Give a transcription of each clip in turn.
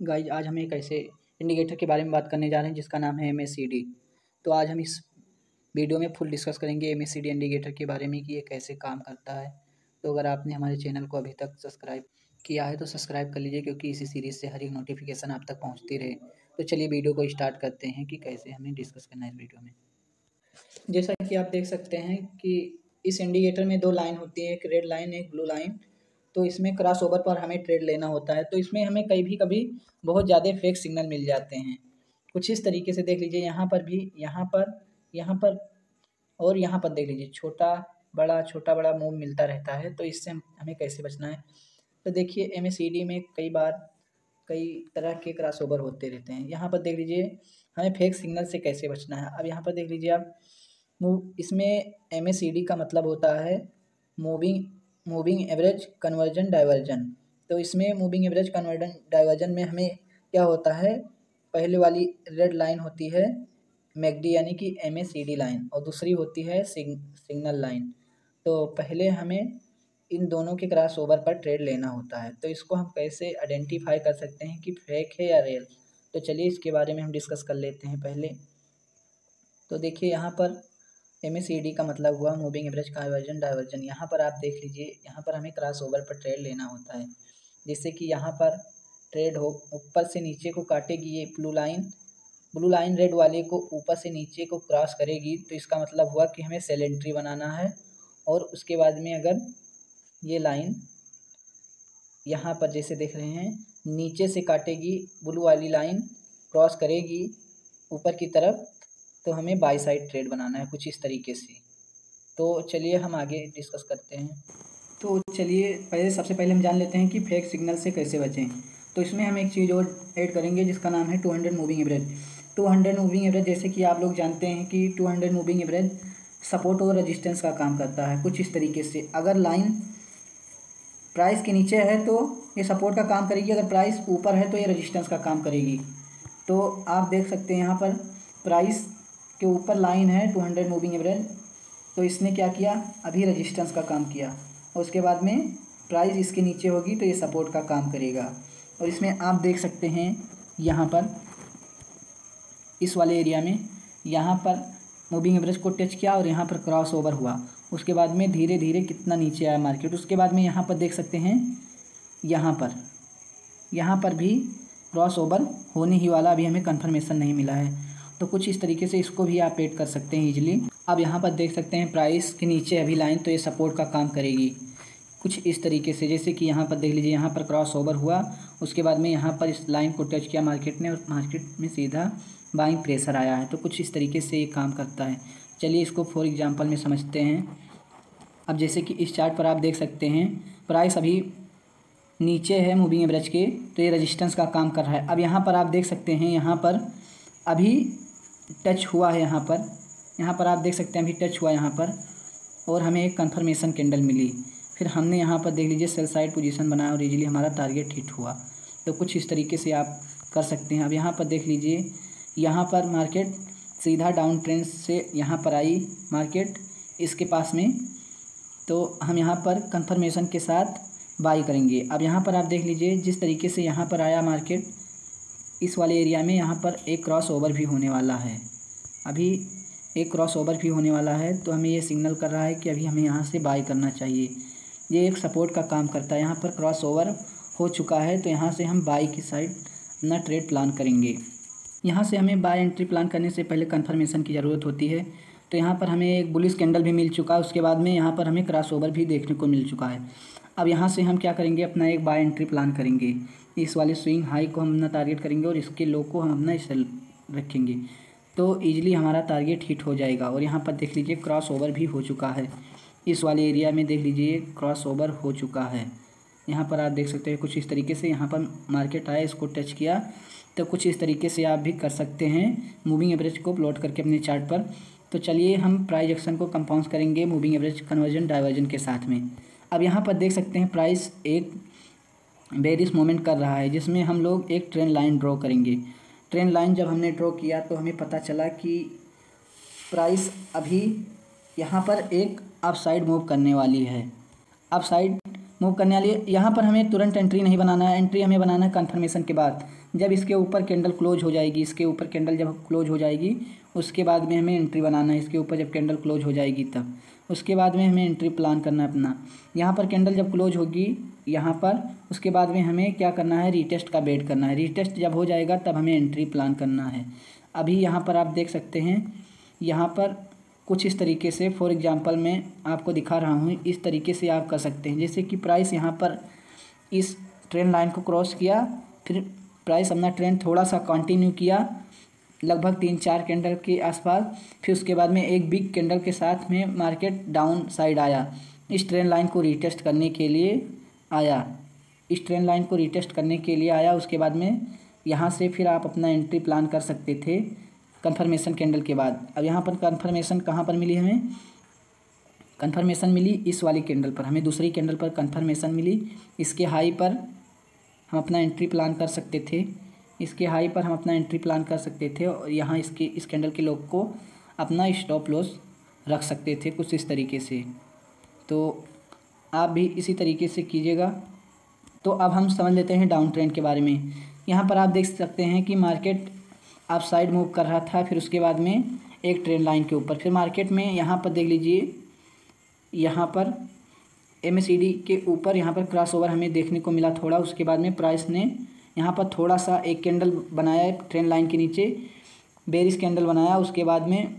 Guys आज हम एक ऐसे इंडिकेटर के बारे में बात करने जा रहे हैं जिसका नाम है MACD। तो आज हम इस वीडियो में फुल डिस्कस करेंगे MACD इंडिकेटर के बारे में कि ये कैसे काम करता है। तो अगर आपने हमारे चैनल को अभी तक सब्सक्राइब किया है तो सब्सक्राइब कर लीजिए, क्योंकि इसी सीरीज़ से हर एक नोटिफिकेशन आप तक पहुँचती रहे। तो चलिए वीडियो को स्टार्ट करते हैं कि कैसे हमें डिस्कस करना है इस वीडियो में। जैसा कि आप देख सकते हैं कि इस इंडिकेटर में दो लाइन होती है, एक रेड लाइन एक ब्लू लाइन। तो इसमें क्रॉस ओवर पर हमें ट्रेड लेना होता है। तो इसमें हमें कभी बहुत ज़्यादा फेक सिग्नल मिल जाते हैं। कुछ इस तरीके से देख लीजिए, यहाँ पर भी, यहाँ पर और यहाँ पर देख लीजिए, छोटा बड़ा मूव मिलता रहता है। तो इससे हमें कैसे बचना है? तो देखिए MACD में कई तरह के क्रॉस ओवर होते रहते हैं। यहाँ पर देख लीजिए हमें फेक सिग्नल से कैसे बचना है। अब यहाँ पर देख लीजिए आप, इसमें MACD का मतलब होता है मूविंग एवरेज कन्वर्जन डाइवर्जन। तो इसमें मूविंग एवरेज कन्वर्जन डाइवर्जन में हमें क्या होता है, पहले वाली रेड लाइन होती है MACD यानी कि MACD लाइन, और दूसरी होती है सिग्नल लाइन। तो पहले हमें इन दोनों के क्रॉस ओवर पर ट्रेड लेना होता है। तो इसको हम कैसे आइडेंटिफाई कर सकते हैं कि फेक है या रियल? तो चलिए इसके बारे में हम डिस्कस कर लेते हैं पहले। तो देखिए यहाँ पर MACD का मतलब हुआ मूविंग एवरेज कन्वर्जन डाइवर्जन। यहाँ पर आप देख लीजिए, यहाँ पर हमें क्रॉस ओवर पर ट्रेड लेना होता है। जिससे कि यहाँ पर ट्रेड हो, ऊपर से नीचे को काटेगी ये ब्लू लाइन रेड वाले को ऊपर से नीचे को क्रॉस करेगी। तो इसका मतलब हुआ कि हमें सेल एंट्री बनाना है। और उसके बाद में अगर ये लाइन यहाँ पर जैसे देख रहे हैं नीचे से काटेगी, ब्लू वाली लाइन क्रॉस करेगी ऊपर की तरफ, तो हमें बाई साइड ट्रेड बनाना है कुछ इस तरीके से। तो चलिए हम आगे डिस्कस करते हैं। तो चलिए सबसे पहले हम जान लेते हैं कि फेक सिग्नल से कैसे बचें। तो इसमें हम एक चीज़ और ऐड करेंगे जिसका नाम है 200 मूविंग एवरेज। 200 मूविंग एवरेज, जैसे कि आप लोग जानते हैं कि 200 मूविंग एवरेज सपोर्ट और रेजिस्टेंस का काम करता है कुछ इस तरीके से। अगर लाइन प्राइस के नीचे है तो ये सपोर्ट का काम करेगी, अगर प्राइस ऊपर है तो ये रेजिस्टेंस का काम करेगी। तो आप देख सकते हैं यहाँ पर प्राइस के ऊपर लाइन है 200 मूविंग एवरेज, तो इसने क्या किया, अभी रेजिस्टेंस का काम किया, और उसके बाद में प्राइस इसके नीचे होगी तो ये सपोर्ट का काम करेगा। और इसमें आप देख सकते हैं यहाँ पर इस वाले एरिया में यहाँ पर मूविंग एवरेज को टच किया और यहाँ पर क्रॉस ओवर हुआ। उसके बाद में धीरे धीरे कितना नीचे आया मार्केट। उसके बाद में यहाँ पर देख सकते हैं यहाँ पर भी क्रॉस ओवर होने ही वाला, अभी हमें कंफर्मेशन नहीं मिला है। तो कुछ इस तरीके से इसको भी आप ऐड कर सकते हैं ईजिली। अब यहाँ पर देख सकते हैं प्राइस के नीचे अभी लाइन, तो ये सपोर्ट का काम करेगी कुछ इस तरीके से। जैसे कि यहाँ पर देख लीजिए, यहाँ पर क्रॉस ओवर हुआ, उसके बाद में यहाँ पर इस लाइन को टच किया मार्केट ने और मार्केट में सीधा बाइंग प्रेशर आया है। तो कुछ इस तरीके से ये काम करता है। चलिए इसको फॉर एग्जांपल में समझते हैं। अब जैसे कि इस चार्ट पर आप देख सकते हैं प्राइस अभी नीचे है मूविंग एवरेज के, तो ये रेजिस्टेंस का काम कर रहा है। अब यहाँ पर आप देख सकते हैं यहाँ पर अभी टच हुआ है, यहाँ पर आप देख सकते हैं अभी टच हुआ यहाँ पर, और हमें एक कंफर्मेशन कैंडल मिली। फिर हमने यहाँ पर देख लीजिए सेल साइड पोजीशन बनाया और इजीली हमारा टारगेट हिट हुआ। तो कुछ इस तरीके से आप कर सकते हैं। अब यहाँ पर देख लीजिए, यहाँ पर मार्केट सीधा डाउन ट्रेंड से यहाँ पर आई मार्केट इसके पास में, तो हम यहाँ पर कंफर्मेशन के साथ बाई करेंगे। अब यहाँ पर आप देख लीजिए जिस तरीके से यहाँ पर आया मार्केट, इस वाले एरिया में यहाँ पर एक क्रॉस ओवर भी होने वाला है, अभी एक क्रॉस ओवर भी होने वाला है। तो हमें ये सिग्नल कर रहा है कि अभी हमें यहाँ से बाई करना चाहिए। ये एक सपोर्ट का काम करता है। यहाँ पर क्रॉस ओवर हो चुका है, तो यहाँ से हम बाई की साइड अपना ट्रेड प्लान करेंगे। यहाँ से हमें बाय एंट्री प्लान करने से पहले कंफर्मेशन की ज़रूरत होती है। तो यहाँ पर हमें एक बुलिश कैंडल भी मिल चुका है, उसके बाद में यहाँ पर हमें क्रॉस ओवर भी देखने को मिल चुका है। अब यहाँ से हम क्या करेंगे, अपना एक बाय एंट्री प्लान करेंगे। इस वाले स्विंग हाई को हम अपना टारगेट करेंगे और इसके लो को हम अपना सेल रखेंगे, तो ईजिली हमारा टारगेट हिट हो जाएगा। और यहाँ पर देख लीजिए क्रॉस ओवर भी हो चुका है, इस वाले एरिया में देख लीजिए क्रॉस ओवर हो चुका है। यहाँ पर आप देख सकते हैं कुछ इस तरीके से यहाँ पर मार्केट आया, इसको टच किया। तो कुछ इस तरीके से आप भी कर सकते हैं मूविंग एवरेज को प्लॉट करके अपने चार्ट पर। तो चलिए हम प्राइस एक्शन को कंपाउंड करेंगे मूविंग एवरेज कन्वर्जन डाइवर्जन के साथ में। अब यहाँ पर देख सकते हैं प्राइस एक बेरिश मोमेंट कर रहा है, जिसमें हम लोग एक ट्रेंड लाइन ड्रॉ करेंगे। ट्रेंड लाइन जब हमने ड्रॉ किया तो हमें पता चला कि प्राइस अभी यहाँ पर एक अप साइड मूव करने वाली है। अप साइड मूव करने वाली है। यहाँ पर हमें तुरंत एंट्री नहीं बनाना है, एंट्री हमें बनाना है कन्फर्मेशन के बाद। जब इसके ऊपर कैंडल क्लोज हो जाएगी, इसके ऊपर कैंडल जब क्लोज हो जाएगी उसके बाद में हमें एंट्री बनाना है। इसके ऊपर जब कैंडल क्लोज हो जाएगी तब उसके बाद में हमें एंट्री प्लान करना है अपना। यहाँ पर कैंडल जब क्लोज होगी यहाँ पर, उसके बाद में हमें क्या करना है, रीटेस्ट का वेट करना है। रीटेस्ट जब हो जाएगा तब हमें एंट्री प्लान करना है। अभी यहाँ पर आप देख सकते हैं, यहाँ पर कुछ इस तरीके से, फॉर एग्जांपल मैं आपको दिखा रहा हूँ, इस तरीके से आप कर सकते हैं। जैसे कि प्राइस यहाँ पर इस ट्रेंड लाइन को क्रॉस किया, फिर प्राइस अपना ट्रेंड थोड़ा सा कंटिन्यू किया लगभग 3-4 कैंडल के आसपास, फिर उसके बाद में एक बिग कैंडल के साथ में मार्केट डाउन साइड आया। इस ट्रेंड लाइन को रीटेस्ट करने के लिए आया, इस ट्रेंड लाइन को रीटेस्ट करने के लिए आया। उसके बाद में यहाँ से फिर आप अपना एंट्री प्लान कर सकते थे कंफर्मेशन कैंडल के बाद। अब यहाँ पर कंफर्मेशन कहाँ पर मिली हमें, कंफर्मेशन मिली इस वाली कैंडल पर, हमें दूसरी कैंडल पर कंफर्मेशन मिली। इसके हाई पर हम अपना एंट्री प्लान कर सकते थे, इसके हाई पर हम अपना एंट्री प्लान कर सकते थे और यहाँ इसके इस कैंडल के लोग को अपना स्टॉप लॉस रख सकते थे कुछ इस तरीके से। तो आप भी इसी तरीके से कीजिएगा। तो अब हम समझ लेते हैं डाउन ट्रेंड के बारे में। यहाँ पर आप देख सकते हैं कि मार्केट अप साइड मूव कर रहा था, फिर उसके बाद में एक ट्रेंड लाइन के ऊपर, फिर मार्केट में यहाँ पर देख लीजिए, यहाँ पर MACD के ऊपर यहाँ पर क्रॉसओवर हमें देखने को मिला थोड़ा। उसके बाद में प्राइस ने यहाँ पर थोड़ा सा एक कैंडल बनाया ट्रेंड लाइन के नीचे, बेरिश कैंडल बनाया। उसके बाद में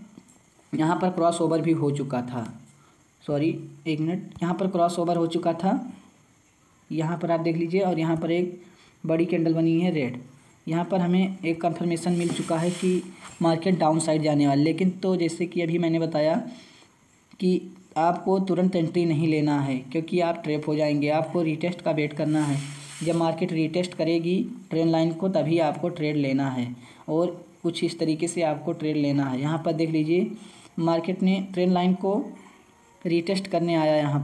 यहाँ पर क्रॉसओवर भी हो चुका था, सॉरी एक मिनट, यहाँ पर क्रॉसओवर हो चुका था, यहाँ पर आप देख लीजिए। और यहाँ पर एक बड़ी कैंडल बनी है रेड। यहाँ पर हमें एक कंफर्मेशन मिल चुका है कि मार्केट डाउन साइड जाने वाला। लेकिन तो जैसे कि अभी मैंने बताया कि आपको तुरंत एंट्री नहीं लेना है, क्योंकि आप ट्रैप हो जाएंगे। आपको रीटेस्ट का वेट करना है। जब मार्केट रीटेस्ट करेगी ट्रेंड लाइन को तभी आपको ट्रेड लेना है, और कुछ इस तरीके से आपको ट्रेड लेना है। यहाँ पर देख लीजिए, मार्केट ने ट्रेंड लाइन को रीटेस्ट करने आया, यहाँ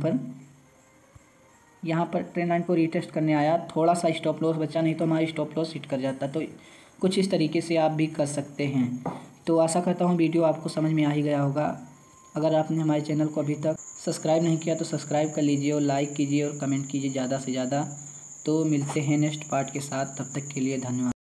पर ट्रेंड लाइन को रीटेस्ट करने आया, थोड़ा सा स्टॉप लॉस बचा, नहीं तो हमारी स्टॉप लॉस हिट कर जाता। तो कुछ इस तरीके से आप भी कर सकते हैं। तो आशा करता हूँ वीडियो आपको समझ में आ ही गया होगा। अगर आपने हमारे चैनल को अभी तक सब्सक्राइब नहीं किया तो सब्सक्राइब कर लीजिए और लाइक कीजिए और कमेंट कीजिए ज़्यादा से ज़्यादा। तो मिलते हैं नेक्स्ट पार्ट के साथ, तब तक के लिए धन्यवाद।